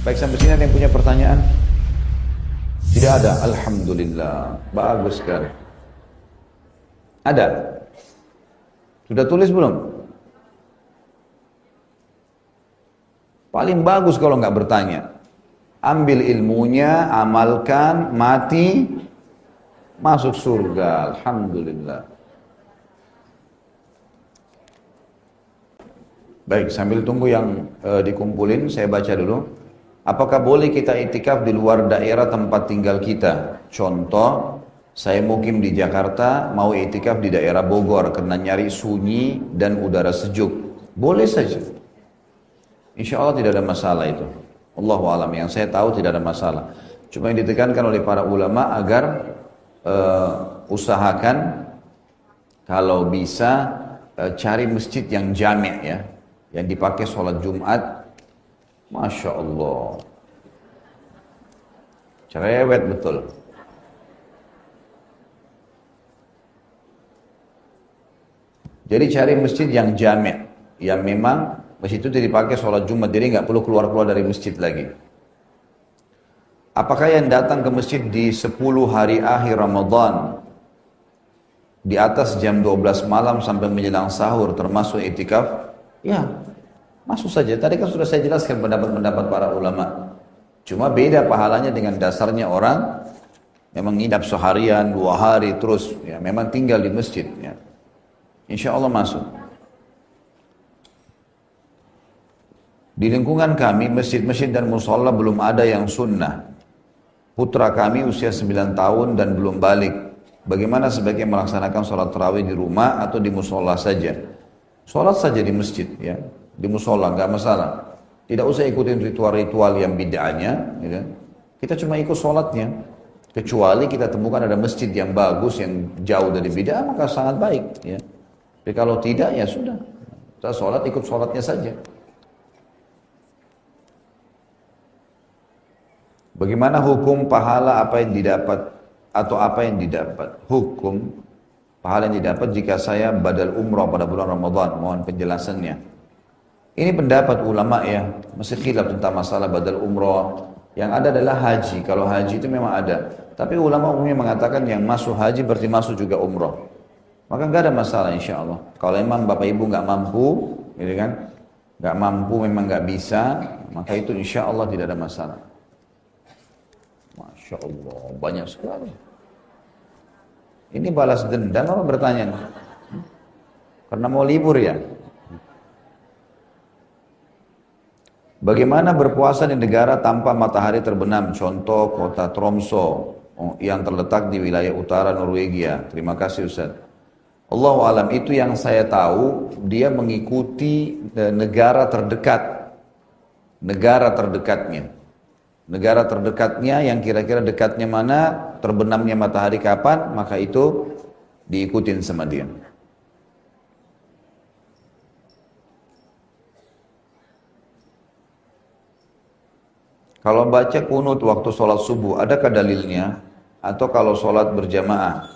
Baik, sampai sini ada yang punya pertanyaan? Tidak ada, alhamdulillah. Bagus sekali. Ada? Sudah tulis belum? Paling bagus kalau nggak bertanya. Ambil ilmunya, amalkan, mati, masuk surga. Alhamdulillah. Baik, sambil tunggu yang dikumpulin, saya baca dulu. Apakah boleh kita itikaf di luar daerah tempat tinggal kita? Contoh, saya mukim di Jakarta, mau itikaf di daerah Bogor karena nyari sunyi dan udara sejuk. Boleh saja. Insya Allah tidak ada masalah itu. Allahu a'lam, yang saya tahu tidak ada masalah. Cuma yang ditekankan oleh para ulama agar usahakan kalau bisa cari masjid yang jami' ya, yang dipakai sholat Jumat. Masya Allah, cerewet betul. Jadi cari masjid yang jami', yang memang masjid itu dipakai sholat Jumat, jadi nggak perlu keluar-keluar dari masjid lagi. Apakah yang datang ke masjid di 10 hari akhir Ramadan di atas jam 12 malam sampai menjelang sahur termasuk itikaf? Ya, masuk saja. Tadi kan sudah saya jelaskan pendapat-pendapat para ulama. Cuma beda pahalanya dengan dasarnya orang memang nginap seharian, 2 hari terus, ya memang tinggal di masjid. Ya. Insya Allah masuk. Di lingkungan kami, masjid-masjid dan musola belum ada yang sunnah. Putra kami usia 9 tahun dan belum balik. Bagaimana sebaiknya melaksanakan sholat tarawih di rumah atau di musola saja? Sholat saja di masjid, ya, di musola, nggak masalah. Tidak usah ikutin ritual-ritual yang bid'ahnya, gitu. Kita cuma ikut sholatnya. Kecuali kita temukan ada masjid yang bagus, yang jauh dari bid'ah, maka sangat baik. Ya. Tapi kalau tidak, ya sudah. Kita sholat, ikut sholatnya saja. Bagaimana hukum pahala apa yang didapat atau apa yang didapat? Hukum pahala yang didapat jika saya badal umrah pada bulan Ramadan. Mohon penjelasannya. Ini pendapat ulama ya, masih khilaf tentang masalah badal umrah. Yang ada adalah haji. Kalau haji itu memang ada. Tapi ulama umumnya mengatakan yang masuk haji berarti masuk juga umrah. Maka nggak ada masalah insya Allah. Kalau memang bapak ibu nggak mampu, gitu kan? Nggak mampu memang nggak bisa, maka itu insya Allah tidak ada masalah. Masya Allah, banyak sekali. Ini balas dendam apa bertanya? Karena mau libur ya. Bagaimana berpuasa di negara tanpa matahari terbenam? Contoh kota Tromso yang terletak di wilayah utara Norwegia. Terima kasih Ustaz. Allahu alam, itu yang saya tahu dia mengikuti negara terdekat. Negara terdekatnya. Negara terdekatnya yang kira-kira dekatnya mana, terbenamnya matahari kapan, maka itu diikutin sama dia. Kalau baca kunut waktu sholat subuh, adakah dalilnya? Atau kalau sholat berjamaah,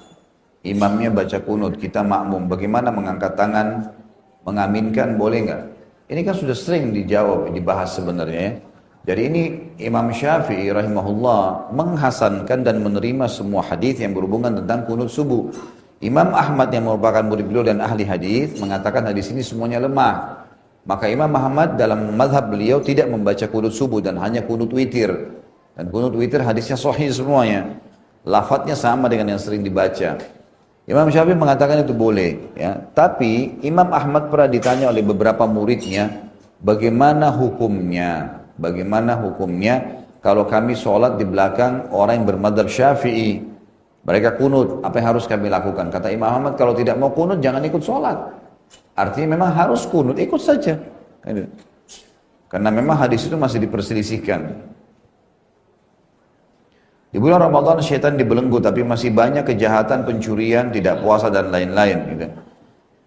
imamnya baca kunut, kita makmum, bagaimana mengangkat tangan, mengaminkan, boleh nggak? Ini kan sudah sering dijawab, dibahas sebenarnya ya. Jadi ini Imam Syafi'i rahimahullah menghasankan dan menerima semua hadis yang berhubungan tentang kunut subuh. Imam Ahmad yang merupakan murid beliau dan ahli hadis mengatakan hadis ini semuanya lemah. Maka Imam Ahmad dalam mazhab beliau tidak membaca kunut subuh dan hanya kunut witir. Dan kunut witir hadisnya sahih semuanya. Lafadznya sama dengan yang sering dibaca. Imam Syafi'i mengatakan itu boleh. Ya. Tapi Imam Ahmad pernah ditanya oleh beberapa muridnya, bagaimana hukumnya? Bagaimana hukumnya kalau kami sholat di belakang orang yang bermadzhab Syafi'i? Mereka kunut, apa yang harus kami lakukan? Kata Imam Ahmad, kalau tidak mau kunut jangan ikut sholat. Artinya memang harus kunut, ikut saja. Karena memang hadis itu masih diperselisihkan. Di bulan Ramadan syaitan dibelenggu, tapi masih banyak kejahatan, pencurian, tidak puasa dan lain-lain. Gitu.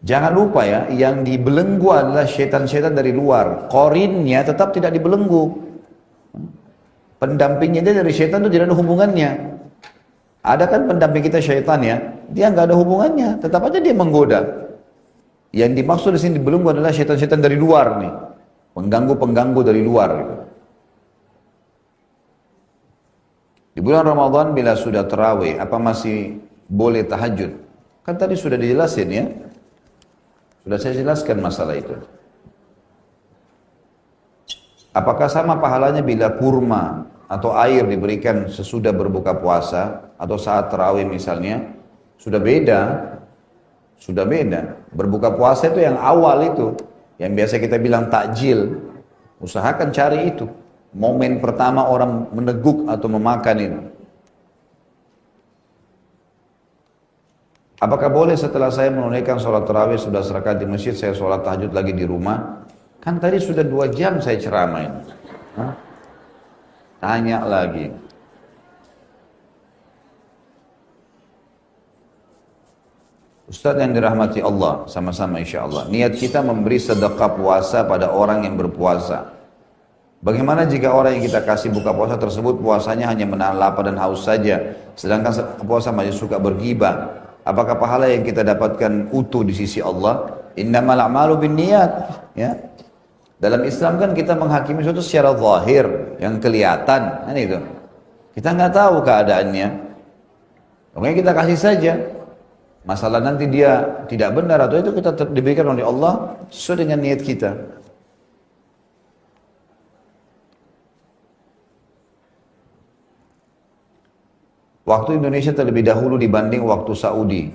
Jangan lupa ya, yang dibelenggu adalah syaitan-syaitan dari luar. Korinnya tetap tidak dibelenggu. Pendampingnya dia dari syaitan itu tidak ada hubungannya. Ada kan pendamping kita syaitan ya, dia nggak ada hubungannya, tetap aja dia menggoda. Yang dimaksud di sini dibelenggu adalah syaitan-syaitan dari luar nih, pengganggu-pengganggu dari luar. Gitu. bulan Ramadan bila sudah tarawih, apa masih boleh tahajud? Kan tadi sudah dijelasin ya. Sudah saya jelaskan masalah itu. Apakah sama pahalanya bila kurma atau air diberikan sesudah berbuka puasa atau saat tarawih misalnya? Sudah beda. Sudah beda. Berbuka puasa itu yang awal itu. Yang biasa kita bilang takjil. Usahakan cari itu. Momen pertama orang meneguk atau memakan itu. Apakah boleh setelah saya menunaikan sholat tarawih sudah serakaat di masjid, saya sholat tahajud lagi di rumah? Kan tadi sudah 2 jam saya ceramain. Hah? Tanya lagi. Ustaz yang dirahmati Allah, sama-sama insya Allah. Niat kita memberi sedekah puasa pada orang yang berpuasa. Bagaimana jika orang yang kita kasih buka puasa tersebut puasanya hanya menahan lapar dan haus saja, sedangkan puasa masih suka bergibah? Apakah pahala yang kita dapatkan utuh di sisi Allah? Innamal a'malu binniyat. Ya. Dalam Islam kan kita menghakimi sesuatu secara zahir, yang kelihatan, kan itu. Kita nggak tahu keadaannya. Makanya kita kasih saja. Masalah nanti dia tidak benar atau itu kita diberikan oleh Allah sesuai dengan niat kita. Waktu Indonesia terlebih dahulu dibanding waktu Saudi.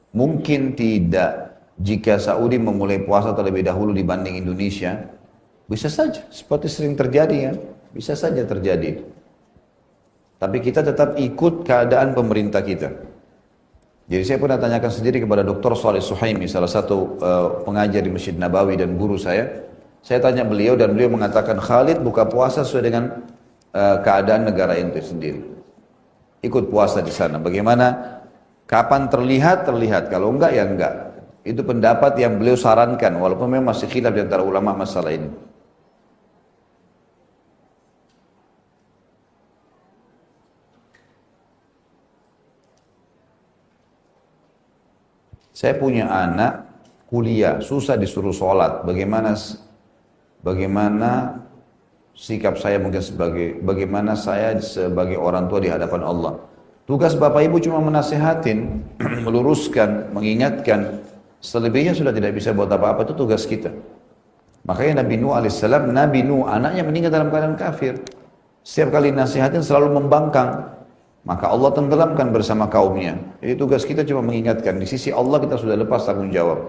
Mungkin tidak jika Saudi memulai puasa terlebih dahulu dibanding Indonesia. Bisa saja, seperti sering terjadi ya. Bisa saja terjadi. Tapi kita tetap ikut keadaan pemerintah kita. Jadi saya pernah tanyakan sendiri kepada Dr. Saleh Suhaimi, salah satu pengajar di Masjid Nabawi dan guru saya. Saya tanya beliau dan beliau mengatakan, Khalid buka puasa sesuai dengan keadaan negara itu sendiri. Ikut puasa di sana. Bagaimana? Kapan terlihat? Terlihat. Kalau enggak, ya enggak. Itu pendapat yang beliau sarankan, walaupun memang masih khilaf di antara ulama masalah ini. Saya punya anak kuliah, susah disuruh sholat. Bagaimana sikap saya mungkin bagaimana saya sebagai orang tua di hadapan Allah. Tugas Bapak Ibu cuma menasehatin, meluruskan, mengingatkan. Selebihnya sudah tidak bisa buat apa-apa, itu tugas kita. Makanya Nabi Nuh alaihissalam, Nabi Nuh anaknya meninggal dalam keadaan kafir. Setiap kali nasihatin selalu membangkang. Maka Allah tenggelamkan bersama kaumnya. Jadi tugas kita cuma mengingatkan. Di sisi Allah kita sudah lepas tanggung jawab.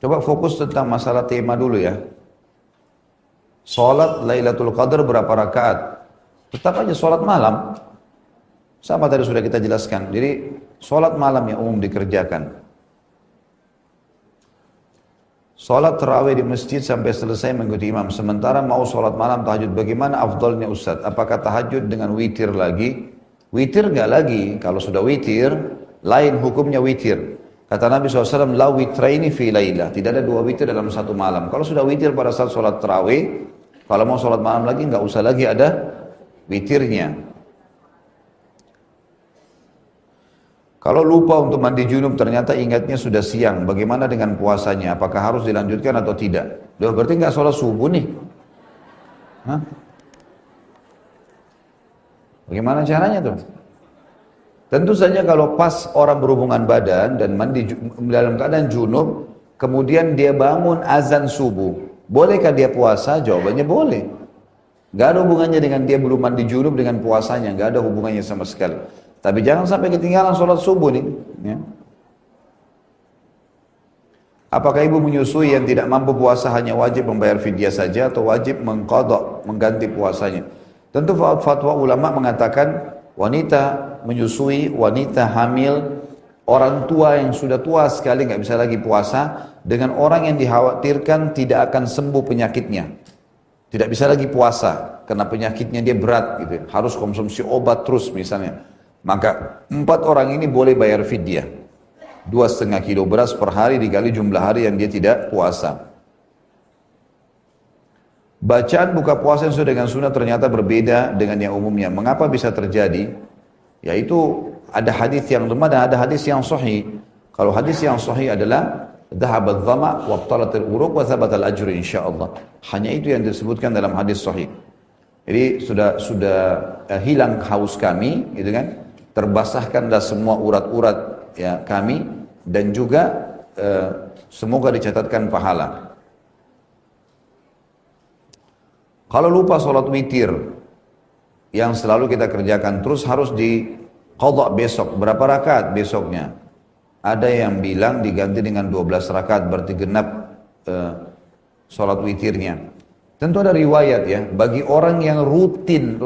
Coba fokus tentang masalah tema dulu ya. Salat Lailatul Qadar berapa rakaat? Tetap aja salat malam. Sama tadi sudah kita jelaskan. Jadi salat malam yang umum dikerjakan. Salat tarawih di masjid sampai selesai mengikuti imam. Sementara mau salat malam tahajud. Bagaimana afdalnya Ustaz? Apakah tahajud dengan witir lagi? Witir enggak lagi. Kalau sudah witir, lain hukumnya witir. Kata Nabi SAW, la witraini fi lailah. Tidak ada 2 witir dalam satu malam. Kalau sudah witir pada saat salat tarawih, kalau mau salat malam lagi, enggak usah lagi ada witirnya. Kalau lupa untuk mandi junub ternyata ingatnya sudah siang. Bagaimana dengan puasanya? Apakah harus dilanjutkan atau tidak? Loh, berarti nggak sholat subuh nih. Hah? Bagaimana caranya tuh? Tentu saja kalau pas orang berhubungan badan dan mandi dalam keadaan junub, kemudian dia bangun azan subuh. Bolehkah dia puasa? Jawabannya boleh. Nggak ada hubungannya dengan dia belum mandi junub dengan puasanya. Nggak ada hubungannya sama sekali. Tapi jangan sampai ketinggalan sholat subuh nih. Ya. Apakah ibu menyusui yang tidak mampu puasa hanya wajib membayar fidyah saja atau wajib mengqadha, mengganti puasanya? Tentu fatwa ulama mengatakan wanita menyusui, wanita hamil, orang tua yang sudah tua sekali nggak bisa lagi puasa, dengan orang yang dikhawatirkan tidak akan sembuh penyakitnya. Tidak bisa lagi puasa karena penyakitnya dia berat gitu. Harus konsumsi obat terus misalnya. Maka 4 orang ini boleh bayar fidyah. 2,5 kilo beras per hari dikali jumlah hari yang dia tidak puasa. Bacaan buka puasa yang sesuai dengan sunnah ternyata berbeda dengan yang umumnya. Mengapa bisa terjadi? Yaitu ada hadis yang lemah dan ada hadis yang sahih. Kalau hadis yang sahih adalah dhahabat dhama wabtalatil uruq wa thabatal ajru insyaallah. Hanya itu yang disebutkan dalam hadis sahih. Jadi sudah hilang haus kami, gitu kan? Terbasahkanlah semua urat-urat ya kami, dan juga semoga dicatatkan pahala. Kalau lupa sholat witir yang selalu kita kerjakan terus harus diqadha besok, berapa rakaat besoknya? Ada yang bilang diganti dengan 12 rakaat, berarti genap sholat witirnya. Tentu ada riwayat ya, bagi orang yang rutin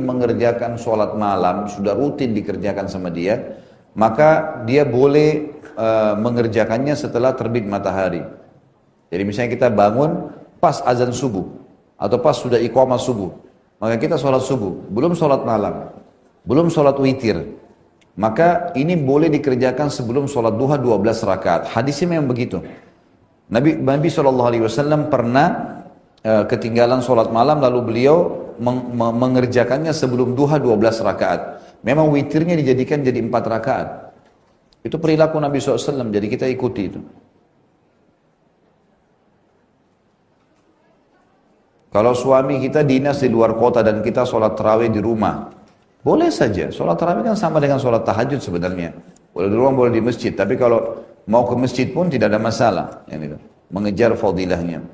mengerjakan sholat malam, sudah rutin dikerjakan sama dia, maka dia boleh mengerjakannya setelah terbit matahari. Jadi misalnya kita bangun pas azan subuh, atau pas sudah iqamah subuh, maka kita sholat subuh, belum sholat malam, belum sholat witir, maka ini boleh dikerjakan sebelum sholat duha 12 rakaat. Hadisnya memang begitu. Nabi SAW pernah ketinggalan sholat malam, lalu beliau mengerjakannya sebelum duha 12 rakaat. Memang witirnya dijadikan jadi 4 rakaat. Itu perilaku Nabi SAW, jadi kita ikuti itu. Kalau suami kita dinas di luar kota dan kita sholat tarawih di rumah, boleh saja. Sholat tarawih kan sama dengan sholat tahajud sebenarnya. Boleh di rumah, boleh di masjid. Tapi kalau mau ke masjid pun tidak ada masalah. Mengejar fadilahnya.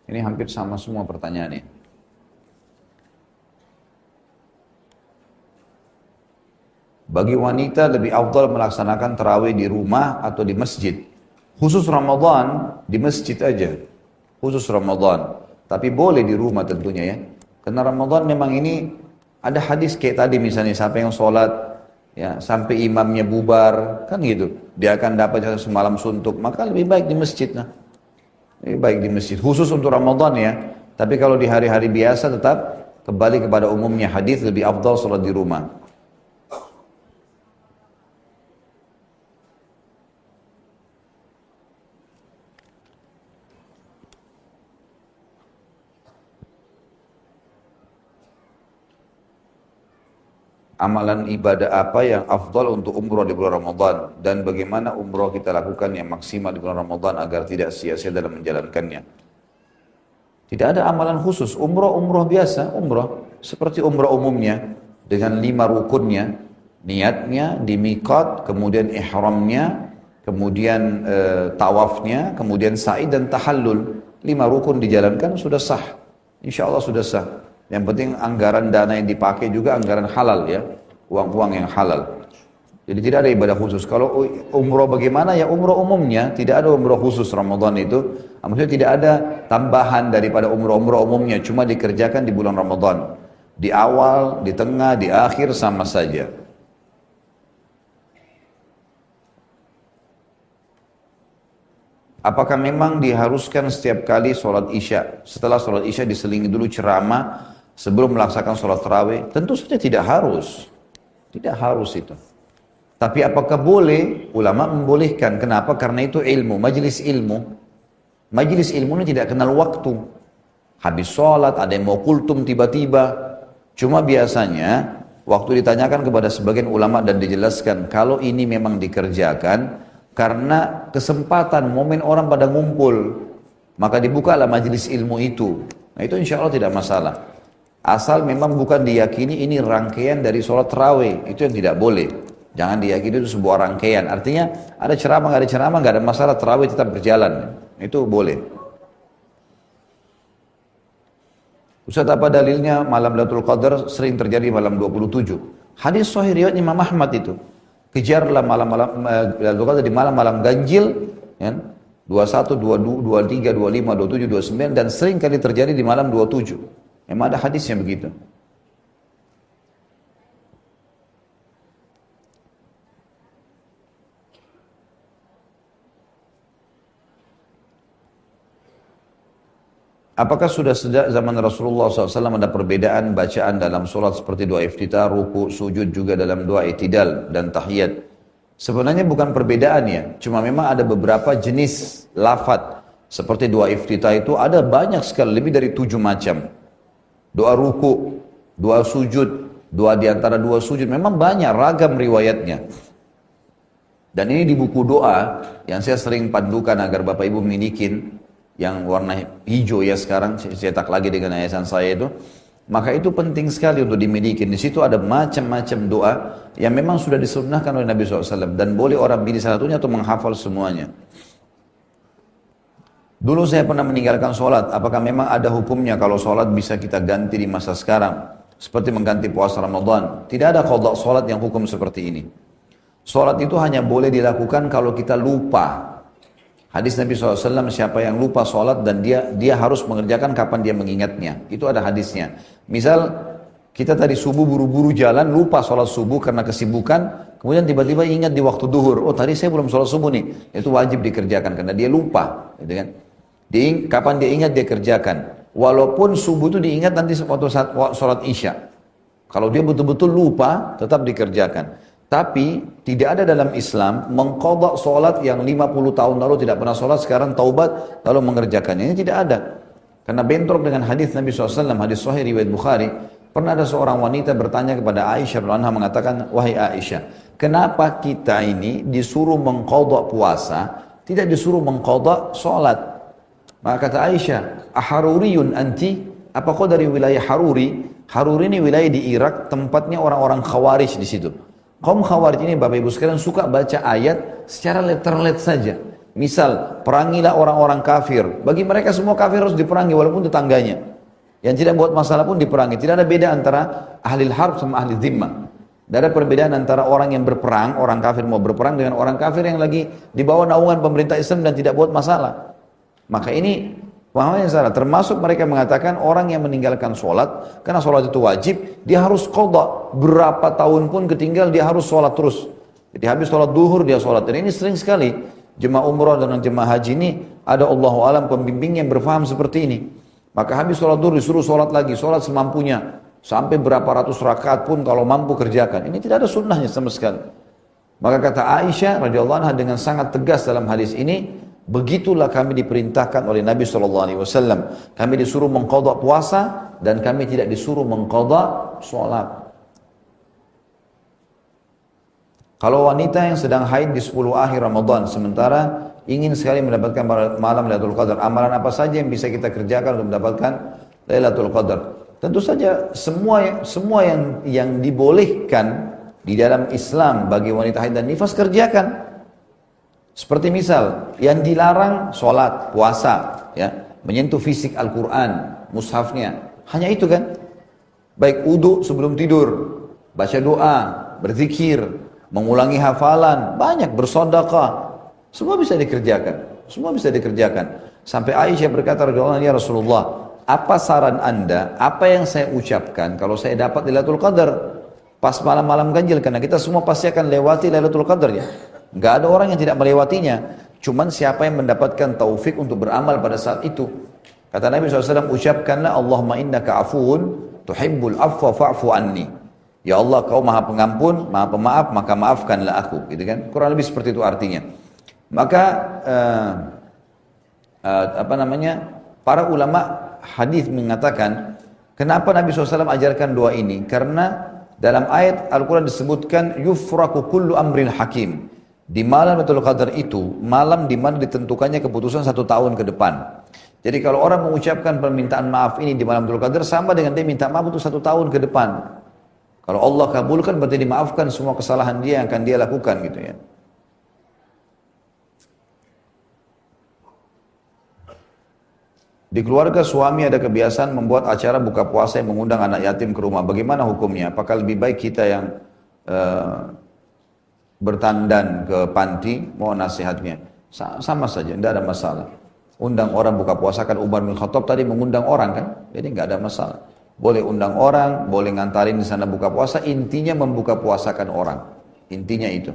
Ini hampir sama semua pertanyaannya. Bagi wanita lebih afdal melaksanakan tarawih di rumah atau di masjid. Khusus Ramadan di masjid aja. Khusus Ramadan. Tapi boleh di rumah tentunya ya. Karena Ramadan memang ini ada hadis kayak tadi misalnya, sampai yang sholat ya sampai imamnya bubar kan gitu, dia akan dapat jasa semalam suntuk. Maka lebih baik di masjid lah. Lebih baik di masjid. Khusus untuk Ramadan ya. Tapi kalau di hari-hari biasa tetap kembali kepada umumnya hadis, lebih afdal sholat di rumah. Amalan ibadah apa yang afdal untuk umroh di bulan Ramadan, dan bagaimana umroh kita lakukan yang maksimal di bulan Ramadan agar tidak sia-sia dalam menjalankannya. Tidak ada amalan khusus, umroh biasa, umroh seperti umroh umumnya dengan 5 rukunnya, niatnya di miqat, kemudian ihramnya, kemudian tawafnya, kemudian sa'i dan tahallul. 5 rukun dijalankan sudah sah, insya Allah sudah sah. Yang penting anggaran dana yang dipakai juga anggaran halal ya, uang-uang yang halal. Jadi tidak ada ibadah khusus. Kalau umroh bagaimana ya, umroh umumnya, tidak ada umroh khusus Ramadan itu. Maksudnya tidak ada tambahan daripada umroh-umroh umumnya, cuma dikerjakan di bulan Ramadan. Di awal, di tengah, di akhir sama saja. Apakah memang diharuskan setiap kali sholat isya, setelah sholat isya diselingi dulu ceramah sebelum melaksanakan sholat tarawih? Tentu saja tidak harus. Tidak harus itu. Tapi apakah boleh? Ulama membolehkan. Kenapa? Karena itu ilmu, majelis ilmu. Majelis ilmu ini tidak kenal waktu. Habis sholat, ada yang mau kultum tiba-tiba. Cuma biasanya, waktu ditanyakan kepada sebagian ulama dan dijelaskan, kalau ini memang dikerjakan, karena kesempatan, momen orang pada ngumpul, maka dibukalah majelis ilmu itu. Nah itu insya Allah tidak masalah. Asal memang bukan diyakini ini rangkaian dari sholat tarawih, itu yang tidak boleh. Jangan diyakini itu sebuah rangkaian. Artinya ada ceramah, nggak ada ceramah, nggak ada masalah, tarawih tetap berjalan. Itu boleh. Ustaz, apa dalilnya malam Lailatul Qadar sering terjadi malam 27? Hadis sahih riwayat Imam Ahmad itu. Kejarlah malam-malam Lailatul Qadar di malam-malam ganjil, ya, 21, 22, 23, 25, 27, 29, dan sering kali terjadi di malam 27. Memang ada hadisnya begitu. Apakah sudah sejak zaman Rasulullah SAW ada perbedaan bacaan dalam sholat seperti doa iftitah, ruku, sujud, juga dalam doa i'tidal dan tahiyat? Sebenarnya bukan perbedaan ya, cuma memang ada beberapa jenis lafadz Seperti doa iftitah itu ada banyak sekali, lebih dari 7 macam. Doa ruku, doa sujud, doa di antara dua sujud, memang banyak ragam riwayatnya. Dan ini di buku doa yang saya sering pandukan agar Bapak Ibu milikin, yang warna hijau ya sekarang, saya cetak lagi dengan yayasan saya itu. Maka itu penting sekali untuk dimiliki. Di situ ada macam-macam doa yang memang sudah disunnahkan oleh Nabi SAW. Dan boleh orang pilih salah satunya atau menghafal semuanya. Dulu saya pernah meninggalkan sholat. Apakah memang ada hukumnya kalau sholat bisa kita ganti di masa sekarang? Seperti mengganti puasa Ramadan. Tidak ada qadha sholat yang hukum seperti ini. Sholat itu hanya boleh dilakukan kalau kita lupa. Hadis Nabi SAW, siapa yang lupa sholat dan dia harus mengerjakan kapan dia mengingatnya. Itu ada hadisnya. Misal kita tadi subuh buru-buru jalan, lupa sholat subuh karena kesibukan, kemudian tiba-tiba ingat di waktu duhur, oh tadi saya belum sholat subuh nih. Itu wajib dikerjakan karena dia lupa. Gitu kan? Kapan dia ingat dia kerjakan. Walaupun subuh itu diingat nanti waktu saat sholat isya. Kalau dia betul-betul lupa, tetap dikerjakan. Tapi tidak ada dalam Islam mengqadha sholat yang 50 tahun lalu tidak pernah sholat, sekarang taubat lalu mengerjakannya. Ini tidak ada. Karena bentrok dengan hadis Nabi SAW, hadis sahih riwayat Bukhari. Pernah ada seorang wanita bertanya kepada Aisyah radhiyallahu anha, mengatakan, wahai Aisyah, kenapa kita ini disuruh mengqadha puasa, tidak disuruh mengqadha sholat? Maka kata Aisyah, aharuriyun anti? Apa kau dari wilayah Haruri? Haruri ini wilayah di Irak, tempatnya orang-orang Khawarij di situ. Kaum Khawarij ini Bapak Ibu sekalian suka baca ayat secara letterlet saja. Misal, perangilah orang-orang kafir. Bagi mereka semua kafir harus diperangi walaupun tetangganya. Yang tidak buat masalah pun diperangi. Tidak ada beda antara ahli harb sama ahli zimmah. Tidak ada perbedaan antara orang yang berperang, orang kafir mau berperang dengan orang kafir yang lagi di bawah naungan pemerintah Islam dan tidak buat masalah. Maka ini pemahaman yang salah. Termasuk mereka mengatakan orang yang meninggalkan sholat, karena sholat itu wajib, dia harus qadha. Berapa tahun pun ketinggal dia harus sholat terus. Jadi habis sholat duhur dia sholat. Dan ini sering sekali jemaah umrah dan jemaah haji ini ada Allahu alam pembimbing yang berfaham seperti ini. Maka habis sholat duhur disuruh sholat lagi, sholat semampunya. Sampai berapa ratus rakaat pun kalau mampu kerjakan. Ini tidak ada sunnahnya sama sekali. Maka kata Aisyah radhiyallahu anha dengan sangat tegas dalam hadis ini, begitulah kami diperintahkan oleh Nabi SAW. Kami disuruh mengqadha puasa dan kami tidak disuruh mengqadha sholat. Kalau wanita yang sedang haid di 10 akhir Ramadan sementara ingin sekali mendapatkan malam Lailatul Qadar, amalan apa saja yang bisa kita kerjakan untuk mendapatkan Lailatul Qadar? Tentu saja semua yang dibolehkan di dalam Islam bagi wanita haid dan nifas kerjakan. Seperti misal yang dilarang sholat, puasa, ya, menyentuh fisik Al-Quran, mushafnya, hanya itu kan? Baik wudu sebelum tidur, baca doa, berzikir, mengulangi hafalan, banyak bersedekah, semua bisa dikerjakan, semua bisa dikerjakan. Sampai Aisyah berkata, ya Rasulullah, apa saran anda, apa yang saya ucapkan kalau saya dapat Lailatul Qadar pas malam-malam ganjil, karena kita semua pasti akan lewati Lailatul Qadar ya. Nggak ada orang yang tidak melewatinya. Cuman siapa yang mendapatkan taufik untuk beramal pada saat itu. Kata Nabi SAW, ucapkanlah Allahumma innaka afuun tuhibbul afwa fa'fu anni. Ya Allah, kau maha pengampun, maha pemaaf, maka maafkanlah aku. Gitu kan? Kurang lebih seperti itu artinya. Maka para ulama hadis mengatakan, kenapa Nabi SAW ajarkan doa ini? Karena dalam ayat Al-Quran disebutkan yufraku kullu amril hakim. Di malam Lailatul Qadar itu, malam di mana ditentukannya keputusan 1 tahun ke depan. Jadi kalau orang mengucapkan permintaan maaf ini di malam Lailatul Qadar, sama dengan dia minta maaf untuk 1 tahun ke depan. Kalau Allah kabulkan, berarti dimaafkan semua kesalahan dia yang akan dia lakukan gitu ya. Di keluarga suami ada kebiasaan membuat acara buka puasa yang mengundang anak yatim ke rumah. Bagaimana hukumnya? Apakah lebih baik kita yang bertandan ke panti, mohon nasihatnya. Sama saja, tidak ada masalah. Undang orang buka puasa, kan Umar bin Khattab tadi mengundang orang kan, jadi nggak ada masalah. Boleh undang orang, boleh ngantarin di sana buka puasa, intinya membuka puasakan orang. Intinya itu.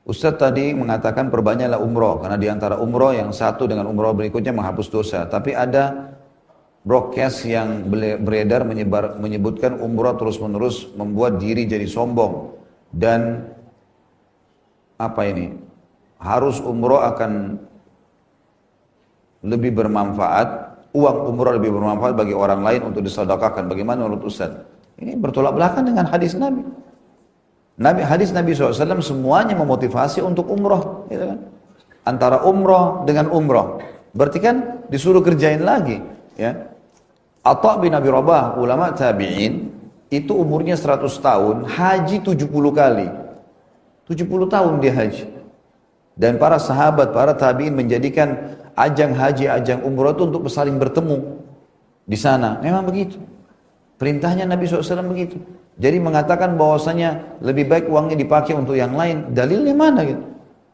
Ustadz tadi mengatakan perbanyaklah umroh, karena di antara umroh yang satu dengan umroh berikutnya menghapus dosa. Tapi ada broadcast yang beredar menyebutkan umroh terus-menerus membuat diri jadi sombong dan apa ini? Harus umroh akan lebih bermanfaat, uang umroh lebih bermanfaat bagi orang lain untuk disedekahkan. Bagaimana menurut Ustaz? Ini bertolak belakang dengan hadis Nabi. Hadis Nabi SAW semuanya memotivasi untuk umroh, gitu kan? Antara umroh dengan umroh, berarti kan disuruh kerjain lagi, ya. Atha bin Abi Rabah, ulama tabi'in, itu umurnya 100 tahun, haji 70 kali. 70 tahun dia haji. Dan para sahabat, para tabi'in menjadikan ajang haji, ajang umroh itu untuk saling bertemu di sana. Memang begitu. Perintahnya Nabi SAW begitu. Jadi mengatakan bahwasanya lebih baik uangnya dipakai untuk yang lain. Dalilnya mana gitu?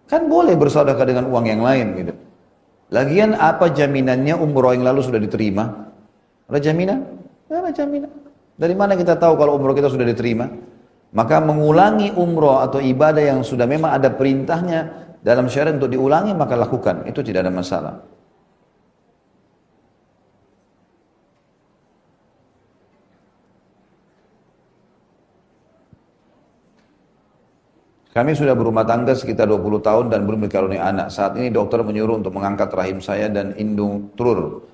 Kan boleh bersedekah dengan uang yang lain gitu. Lagian apa jaminannya umroh yang lalu sudah diterima? Ada jaminan? Tidak ada jaminan. Dari mana kita tahu kalau umroh kita sudah diterima? Maka mengulangi umroh atau ibadah yang sudah memang ada perintahnya dalam syariat untuk diulangi, maka lakukan. Itu tidak ada masalah. Kami sudah berumah tangga sekitar 20 tahun dan belum dikaruniai anak. Saat ini dokter menyuruh untuk mengangkat rahim saya dan indung telur.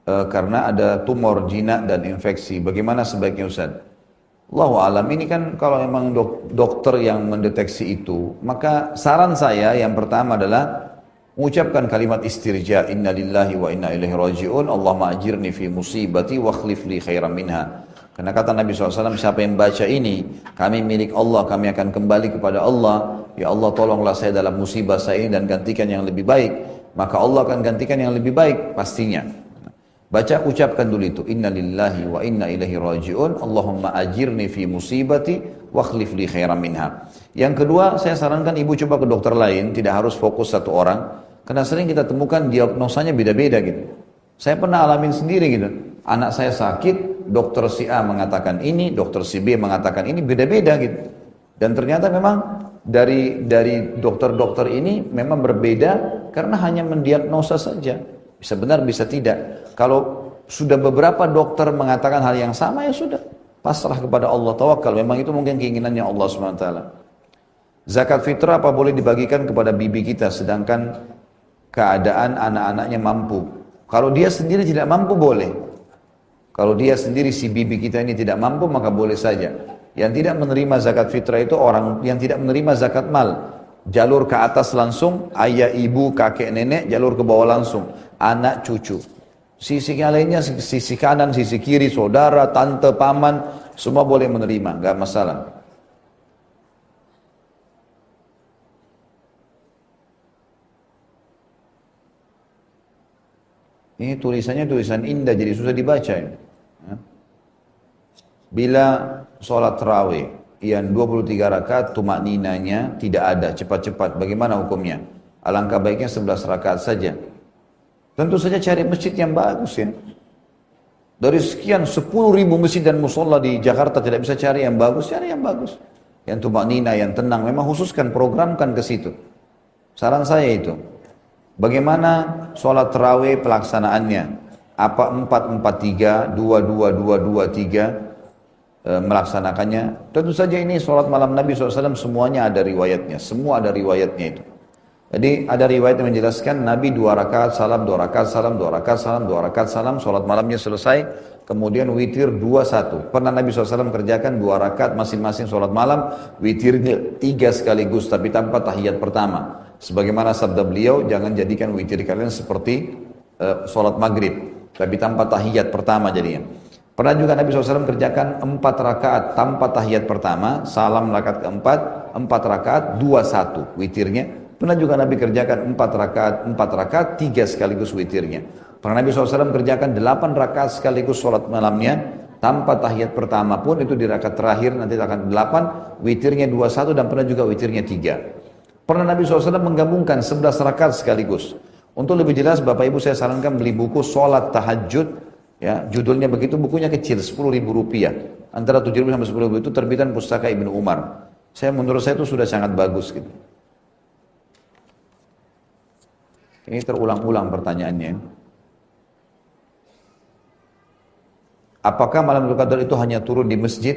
Karena ada tumor jinak dan infeksi. Bagaimana sebaiknya Ustaz? Allahu alam, ini kan kalau memang dokter yang mendeteksi itu, maka saran saya yang pertama adalah mengucapkan kalimat istirja, inna lillahi wa inna ilaihi raji'un, Allahumma ajirni fi musibati wa khlif li khairan minha. Karena kata Nabi SAW, siapa yang baca ini, kami milik Allah, kami akan kembali kepada Allah. Ya Allah, tolonglah saya dalam musibah saya ini dan gantikan yang lebih baik. Maka Allah akan gantikan yang lebih baik, pastinya. Baca, ucapkan dulu itu, inna lillahi wa inna ilaihi raji'un, Allahumma ajirni fi musibati wa khlif li khairan minha. Yang kedua, saya sarankan ibu coba ke dokter lain, tidak harus fokus satu orang. Karena sering kita temukan diagnosanya beda-beda gitu. Saya pernah alamin sendiri gitu. Anak saya sakit, dokter si A mengatakan ini, dokter si B mengatakan ini, beda-beda gitu. Dan ternyata memang dari dokter-dokter ini memang berbeda karena hanya mendiagnosa saja. Bisa benar, bisa tidak. Kalau sudah beberapa dokter mengatakan hal yang sama, ya sudah. Pasrah kepada Allah, tawakal. Memang itu mungkin keinginannya Allah SWT. Zakat fitrah apa boleh dibagikan kepada bibi kita sedangkan keadaan anak-anaknya mampu? Kalau dia sendiri tidak mampu, boleh. Kalau dia sendiri si bibi kita ini tidak mampu, maka boleh saja. Yang tidak menerima zakat fitrah itu orang yang tidak menerima zakat mal. Jalur ke atas langsung, ayah, ibu, kakek, nenek, jalur ke bawah langsung, anak, cucu. Sisi lainnya, sisi kanan, sisi kiri, saudara, tante, paman, semua boleh menerima, nggak masalah. Ini tulisannya tulisan indah, jadi susah dibaca ini. Bila sholat tarawih yang 23 rakaat tumak ninanya tidak ada, cepat-cepat, bagaimana hukumnya? Alangkah baiknya 11 rakaat saja. Tentu saja cari masjid yang bagus ya. Dari sekian 10.000 masjid dan musola di Jakarta tidak bisa cari yang bagus, cari yang bagus. Yang tumak nina, yang tenang, memang khususkan, programkan ke situ. Saran saya itu. Bagaimana sholat tarawih pelaksanaannya? Apa 4-4-3, 2-2-2-2-3 melaksanakannya? Tentu saja ini sholat malam Nabi SAW semuanya ada riwayatnya. Semua ada riwayatnya itu. Jadi ada riwayat yang menjelaskan Nabi 2 rakaat salam, 2 rakaat salam, 2 rakaat salam, 2 rakaat salam, sholat malamnya selesai, kemudian witir 2-1. Pernah Nabi SAW kerjakan 2 rakaat masing-masing sholat malam, witirnya 3 sekaligus tapi tanpa tahiyat pertama. Sebagaimana sabda beliau, jangan jadikan witir kalian seperti sholat maghrib, tapi tanpa tahiyat pertama jadinya. Pernah juga Nabi SAW kerjakan 4 rakaat tanpa tahiyat pertama, salam rakaat keempat, 4 rakaat, 2-1 witirnya. Pernah juga Nabi kerjakan 4 rakaat, 3 sekaligus witirnya. Pernah Nabi SAW kerjakan 8 rakaat sekaligus sholat malamnya, tanpa tahiyat pertama pun, itu di rakaat terakhir nanti akan 8, witirnya 2-1 dan pernah juga witirnya 3. Pernah Nabi SAW menggabungkan 11 rakaat sekaligus. Untuk lebih jelas Bapak Ibu saya sarankan beli buku Sholat Tahajud. Ya, judulnya begitu, bukunya kecil, 10.000 rupiah. Antara 7.000 sampai 10.000 itu terbitan Pustaka Ibnu Umar. Menurut saya itu sudah sangat bagus gitu. Ini terulang-ulang pertanyaannya. Apakah malam Lailatul Qadar itu hanya turun di masjid?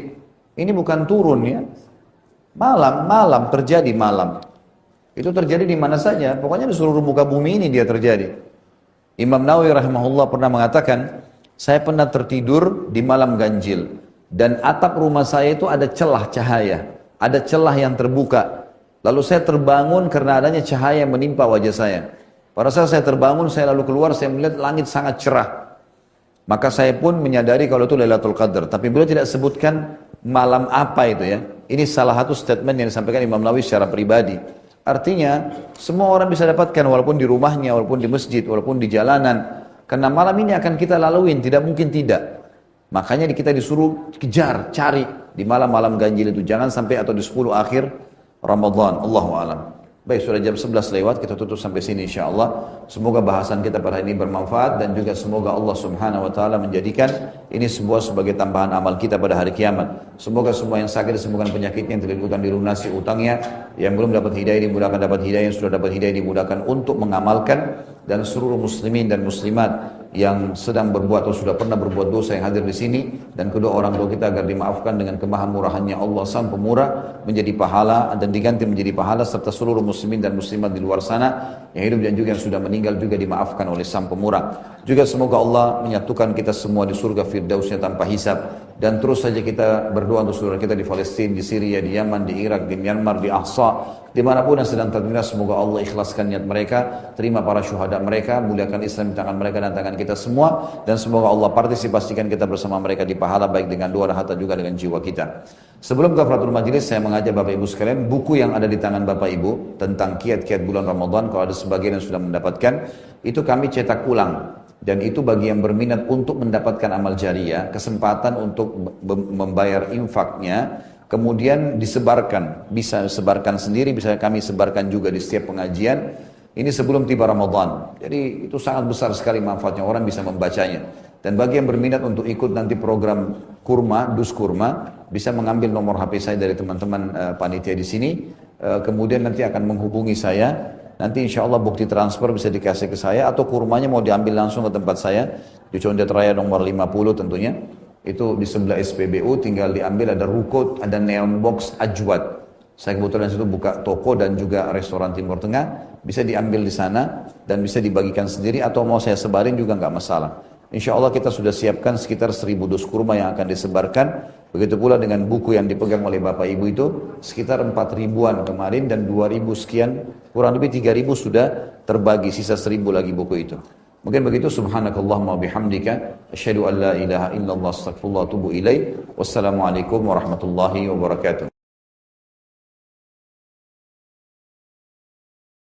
Ini bukan turun ya. Malam terjadi malam. Itu terjadi di mana saja, pokoknya di seluruh muka bumi ini dia terjadi. Imam Nawawi rahimahullah pernah mengatakan, saya pernah tertidur di malam ganjil dan atap rumah saya itu ada celah cahaya, ada celah yang terbuka. Lalu saya terbangun karena adanya cahaya yang menimpa wajah saya. Pada saat saya terbangun, saya lalu keluar, saya melihat langit sangat cerah. Maka saya pun menyadari kalau itu Lailatul Qadar. Tapi beliau tidak sebutkan malam apa itu ya. Ini salah satu statement yang disampaikan Imam Nawawi secara pribadi. Artinya, semua orang bisa dapatkan walaupun di rumahnya, walaupun di masjid, walaupun di jalanan. Karena malam ini akan kita laluin, tidak mungkin tidak. Makanya kita disuruh kejar, cari di malam-malam ganjil itu. Jangan sampai atau di 10 akhir Ramadan. Allahu a'lam. Baik, sudah jam 11 lewat, kita tutup sampai sini insyaAllah. Semoga bahasan kita pada hari ini bermanfaat dan juga semoga Allah subhanahu wa ta'ala menjadikan ini sebagai tambahan amal kita pada hari kiamat. Semoga semua yang sakit disembuhkan penyakitnya, yang terlibatkan dilunasi utangnya, yang belum dapat hidayah dimudahkan dapat hidayah, yang sudah dapat hidayah dimudahkan untuk mengamalkan, dan seluruh muslimin dan muslimat yang sedang berbuat atau sudah pernah berbuat dosa yang hadir di sini, dan kedua orang tua kita agar dimaafkan dengan kemahamurahannya Allah Sang Pemurah, menjadi pahala dan diganti menjadi pahala, serta seluruh muslimin dan muslimat di luar sana yang hidup dan juga yang sudah meninggal juga dimaafkan oleh Sang Pemurah. Juga semoga Allah menyatukan kita semua di surga Firdausnya tanpa hisab. Dan terus saja kita berdoa untuk saudara kita di Palestina, di Syria, di Yaman, di Irak, di Myanmar, di Ahsa, dimanapun yang sedang tertindas. Semoga Allah ikhlaskan niat mereka, terima para syuhada mereka, muliakan Islam di tangan mereka dan tangan kita semua, dan semoga Allah partisipasikan kita bersama mereka di pahala, baik dengan doa dan harta juga dengan jiwa kita. Sebelum kafaratul majlis, saya mengajak Bapak Ibu sekalian, buku yang ada di tangan Bapak Ibu tentang kiat-kiat bulan Ramadan, kalau ada sebagian yang sudah mendapatkan, itu kami cetak ulang. Dan itu bagi yang berminat untuk mendapatkan amal jariah, kesempatan untuk membayar infaknya, kemudian disebarkan, bisa sebarkan sendiri, bisa kami sebarkan juga di setiap pengajian, ini sebelum tiba Ramadan. Jadi itu sangat besar sekali manfaatnya, orang bisa membacanya. Dan bagi yang berminat untuk ikut nanti program kurma, dus kurma, bisa mengambil nomor HP saya dari teman-teman panitia di sini, kemudian nanti akan menghubungi saya. Nanti insya Allah bukti transfer bisa dikasih ke saya, atau kurmanya mau diambil langsung ke tempat saya di Condet Raya nomor 50 tentunya. Itu di sebelah SPBU, tinggal diambil, ada ruko, ada neon box Ajwad. Saya kebetulan situ buka toko dan juga restoran Timur Tengah, bisa diambil di sana dan bisa dibagikan sendiri, atau mau saya sebarin juga nggak masalah. Insya Allah kita sudah siapkan sekitar 1000 dus kurma yang akan disebarkan. Begitu pula dengan buku yang dipegang oleh Bapak Ibu itu, sekitar 4.000-an kemarin dan 2.000 sekian, kurang lebih 3.000 sudah terbagi, sisa 1.000 lagi buku itu. Mungkin begitu, subhanakallahumma bihamdika, asyhadu an la ilaha illallah, astaghfirullah wa atubu ilaih. Wassalamualaikum warahmatullahi wabarakatuh.